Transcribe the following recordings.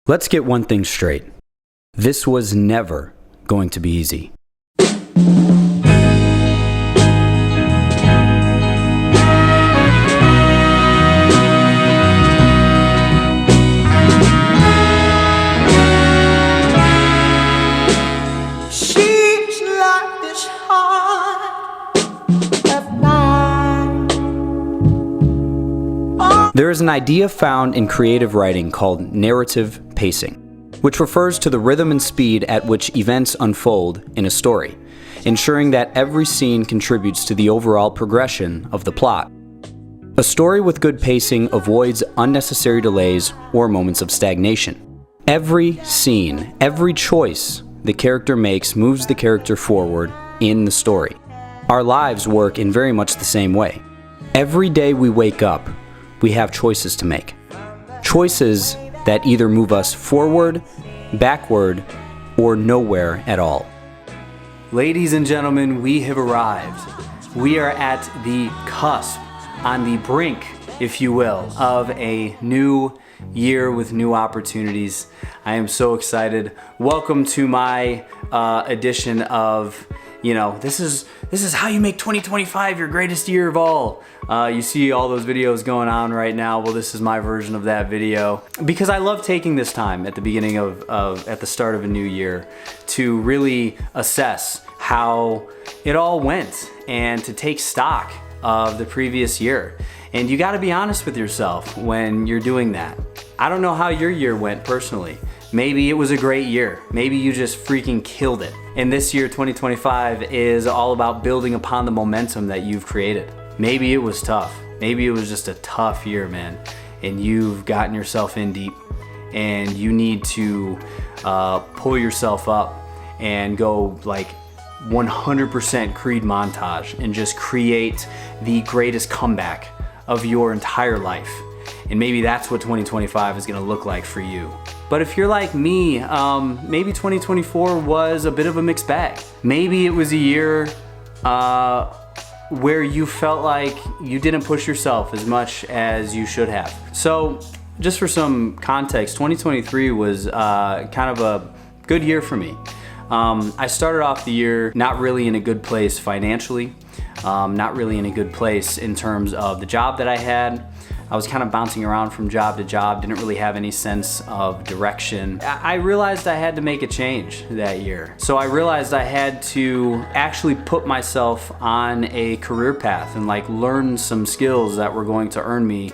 Let's get one thing straight. This was never going to be easy. She's like this heart of mine. There is an idea found in creative writing called narrative pacing, which refers to the rhythm and speed at which events unfold in a story, ensuring that every scene contributes to the overall progression of the plot. A story with good pacing avoids unnecessary delays or moments of stagnation. Every scene, every choice the character makes moves the character forward in the story. Our lives work in very much the same way. Every day we wake up, we have choices to make. Choices that either move us forward, backward, or nowhere at all. Ladies and gentlemen, we have arrived. We are at the cusp, on the brink, if you will, of a new year with new opportunities. I am so excited. Welcome to my edition of, this is how you make 2025 your greatest year of all. You see all those videos going on right now. Well, this is my version of that video because I love taking this time at the beginning at the start of a new year to really assess how it all went and to take stock of the previous year. And you gotta be honest with yourself when you're doing that. I don't know how your year went personally. Maybe it was a great year. Maybe you just freaking killed it. And this year, 2025, is all about building upon the momentum that you've created. Maybe it was tough. Maybe it was just a tough year, man. And you've gotten yourself in deep and you need to pull yourself up and go like 100% Creed montage and just create the greatest comeback of your entire life. And maybe that's what 2025 is gonna look like for you. But if you're like me, maybe 2024 was a bit of a mixed bag. Maybe it was a year where you felt like you didn't push yourself as much as you should have. So just for some context, 2023 was kind of a good year for me. I started off the year not really in a good place financially, not really in a good place in terms of the job that I had. I was kind of bouncing around from job to job, didn't really have any sense of direction. I realized I had to make a change that year. So I realized I had to actually put myself on a career path and learn some skills that were going to earn me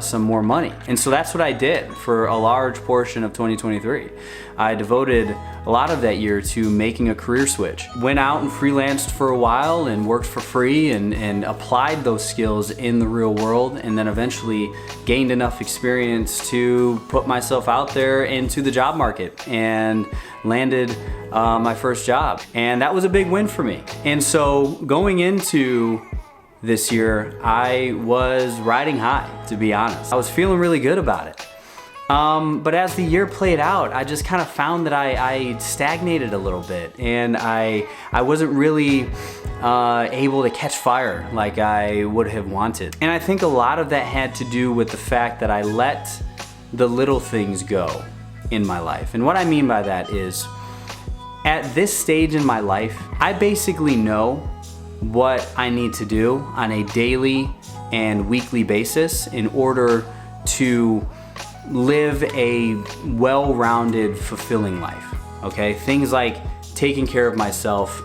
some more money. And so that's what I did for a large portion of 2023. I devoted a lot of that year to making a career switch. Went out and freelanced for a while and worked for free and applied those skills in the real world, and then eventually gained enough experience to put myself out there into the job market and landed my first job. And that was a big win for me. And so going into this year, I was riding high, to be honest. I was feeling really good about it. But as the year played out, I just kind of found that I stagnated a little bit, and I wasn't really able to catch fire like I would have wanted. And I think a lot of that had to do with the fact that I let the little things go in my life. And what I mean by that is, at this stage in my life, I basically know what I need to do on a daily and weekly basis in order to live a well-rounded, fulfilling life, okay? Things like taking care of myself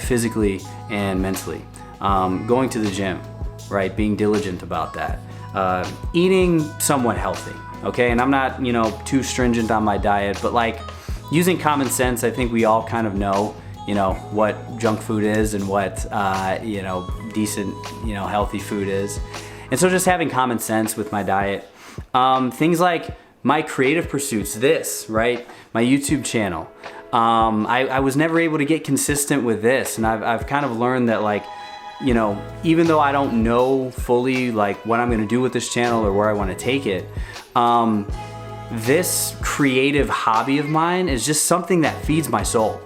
physically and mentally, going to the gym, right? Being diligent about that, eating somewhat healthy, okay? And I'm not, too stringent on my diet, but using common sense, I think we all kind of know what junk food is and what, decent, healthy food is. And so just having common sense with my diet. Things like my creative pursuits, right? My YouTube channel. I was never able to get consistent with this, and I've kind of learned that even though I don't know fully what I'm gonna do with this channel or where I wanna take it, this creative hobby of mine is just something that feeds my soul.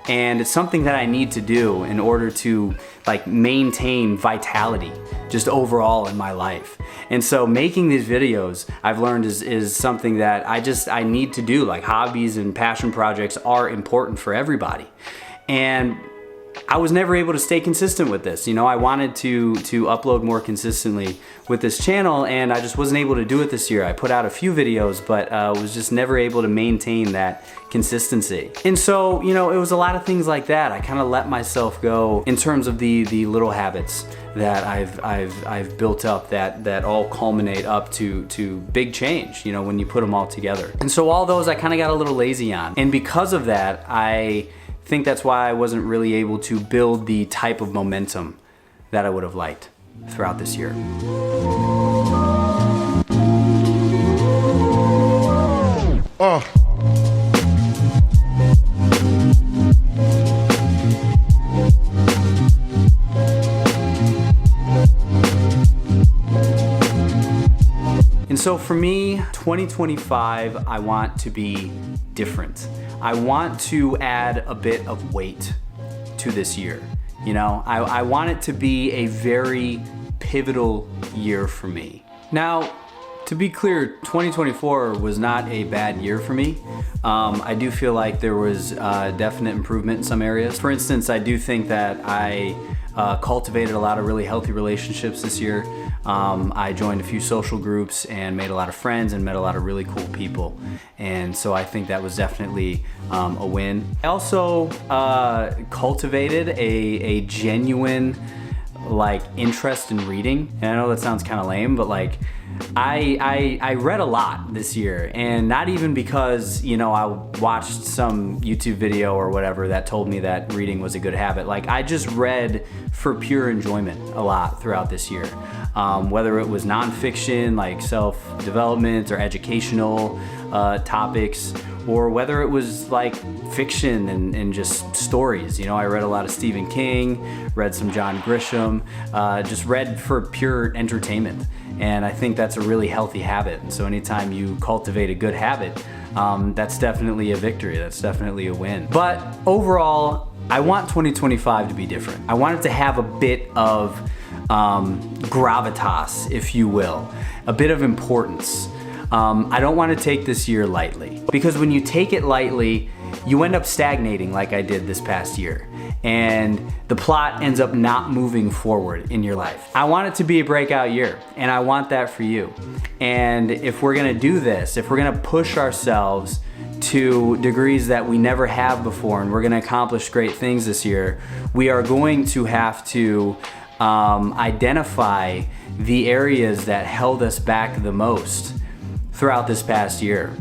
And it's something that I need to do in order to like maintain vitality just overall in my life. And so making these videos, I've learned is something that I need to do. Like hobbies and passion projects are important for everybody. And I was never able to stay consistent with this. You know, I wanted to upload more consistently with this channel, and I just wasn't able to do it this year. I put out a few videos, but was just never able to maintain that consistency. And so, you know, it was a lot of things like that. I kind of let myself go in terms of the little habits that I've built up that all culminate up to big change, you know, when you put them all together. And so all those I kind of got a little lazy on. And because of that, I think that's why I wasn't really able to build the type of momentum that I would have liked throughout this year. And so for me, 2025, I want to be different. I want to add a bit of weight to this year. You know, I want it to be a very pivotal year for me. Now, to be clear, 2024 was not a bad year for me. I do feel like there was definite improvement in some areas. For instance, I do think that I cultivated a lot of really healthy relationships this year. I joined a few social groups and made a lot of friends and met a lot of really cool people. And so I think that was definitely a win. I also cultivated a genuine like interest in reading. And I know that sounds kind of lame, but like I read a lot this year, and not even because, you know, I watched some YouTube video or whatever that told me that reading was a good habit. Like I just read for pure enjoyment a lot throughout this year. Whether it was nonfiction like self-development or educational topics, or whether it was like fiction and just stories. You know, I read a lot of Stephen King, read some John Grisham, just read for pure entertainment. And I think that's a really healthy habit. And so anytime you cultivate a good habit, that's definitely a victory. That's definitely a win. But overall, I want 2025 to be different. I want it to have a bit of gravitas, if you will, a bit of importance. I don't want to take this year lightly, because when you take it lightly, you end up stagnating like I did this past year, and the plot ends up not moving forward in your life. I want it to be a breakout year, and I want that for you. And if we're gonna do this, if we're gonna push ourselves to degrees that we never have before, and we're gonna accomplish great things this year, we are going to have to identify the areas that held us back the most throughout this past year.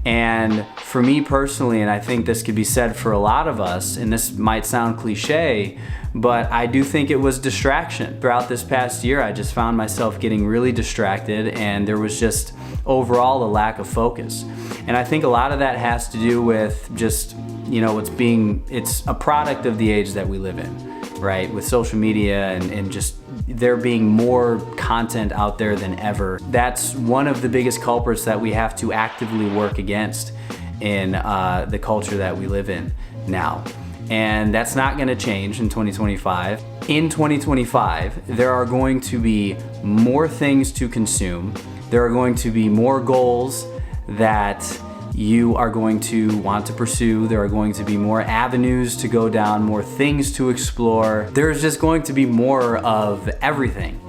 And for me personally, and I think this could be said for a lot of us, and this might sound cliche, but I do think it was distraction. Throughout this past year, I just found myself getting really distracted, and there was just overall a lack of focus. And I think a lot of that has to do with just, you know, it's a product of the age that we live in, right? With social media and just there being more content out there than ever. That's one of the biggest culprits that we have to actively work against in the culture that we live in now. And that's not gonna change in 2025. In 2025, there are going to be more things to consume. There are going to be more goals that you are going to want to pursue. There are going to be more avenues to go down, more things to explore. There's just going to be more of everything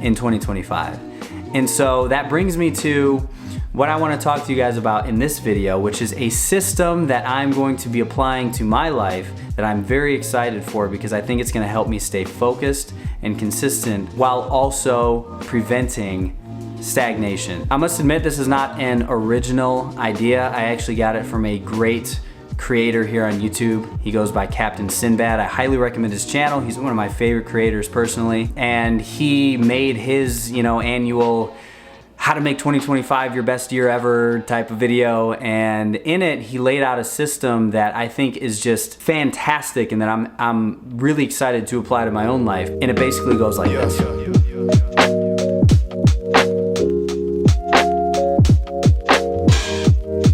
in 2025. And so that brings me to what I want to talk to you guys about in this video, which is a system that I'm going to be applying to my life that I'm very excited for, because I think it's going to help me stay focused and consistent while also preventing stagnation. I must admit, this is not an original idea. I actually got it from a great creator here on YouTube. He goes by Captain Sinbad. I highly recommend his channel. He's one of my favorite creators personally. And he made his, you know, annual how to make 2025 your best year ever type of video. And in it, he laid out a system that I think is just fantastic and that I'm really excited to apply to my own life. And it basically goes like this.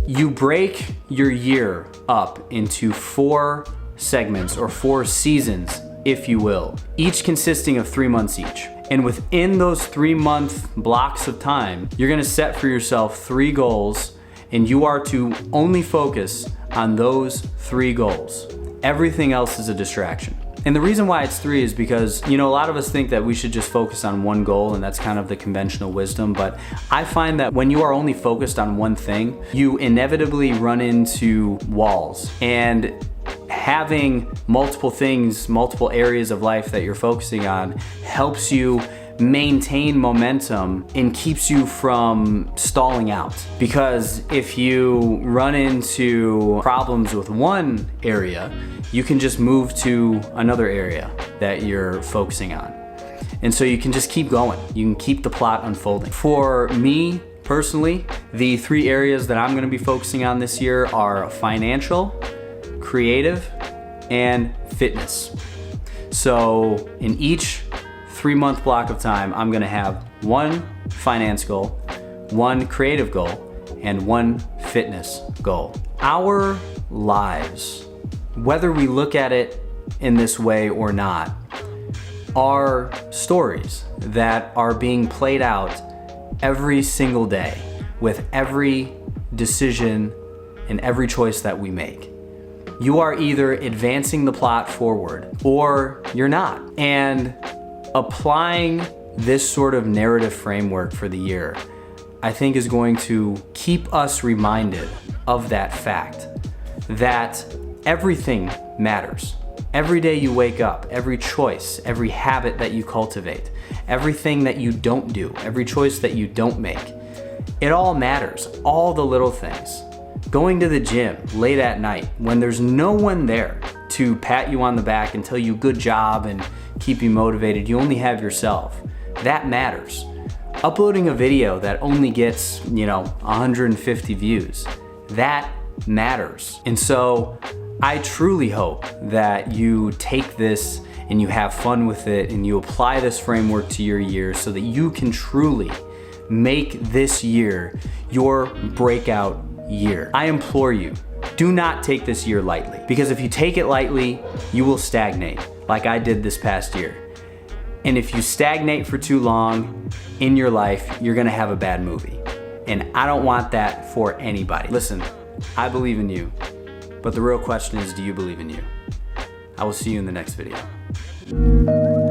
You break your year up into 4 segments or 4 seasons, if you will, each consisting of 3 months each. And within those 3-month blocks of time, you're gonna set for yourself 3 goals, and you are to only focus on those 3 goals. Everything else is a distraction. And the reason why it's 3 is because, a lot of us think that we should just focus on one goal, and that's kind of the conventional wisdom. But I find that when you are only focused on one thing, you inevitably run into walls. And having multiple things, multiple areas of life that you're focusing on helps you maintain momentum and keeps you from stalling out. Because if you run into problems with one area, you can just move to another area that you're focusing on. And so you can just keep going. You can keep the plot unfolding. For me personally, the 3 areas that I'm gonna be focusing on this year are financial, creative, and fitness. So in each 3-month block of time, I'm gonna have 1 finance goal, 1 creative goal, and 1 fitness goal. Our lives, whether we look at it in this way or not, are stories that are being played out every single day with every decision and every choice that we make. You are either advancing the plot forward or you're not. And applying this sort of narrative framework for the year, I think, is going to keep us reminded of that fact that everything matters. Every day you wake up, every choice, every habit that you cultivate, everything that you don't do, every choice that you don't make, it all matters, all the little things. Going to the gym late at night when there's no one there to pat you on the back and tell you good job and keep you motivated, you only have yourself. That matters. Uploading a video that only gets, 150 views, that matters. And so I truly hope that you take this and you have fun with it and you apply this framework to your year so that you can truly make this year your breakout year. I implore you, do not take this year lightly, because if you take it lightly, you will stagnate like I did this past year. And if you stagnate for too long in your life, you're gonna have a bad movie. And I don't want that for anybody. Listen, I believe in you, but the real question is, do you believe in you? I will see you in the next video.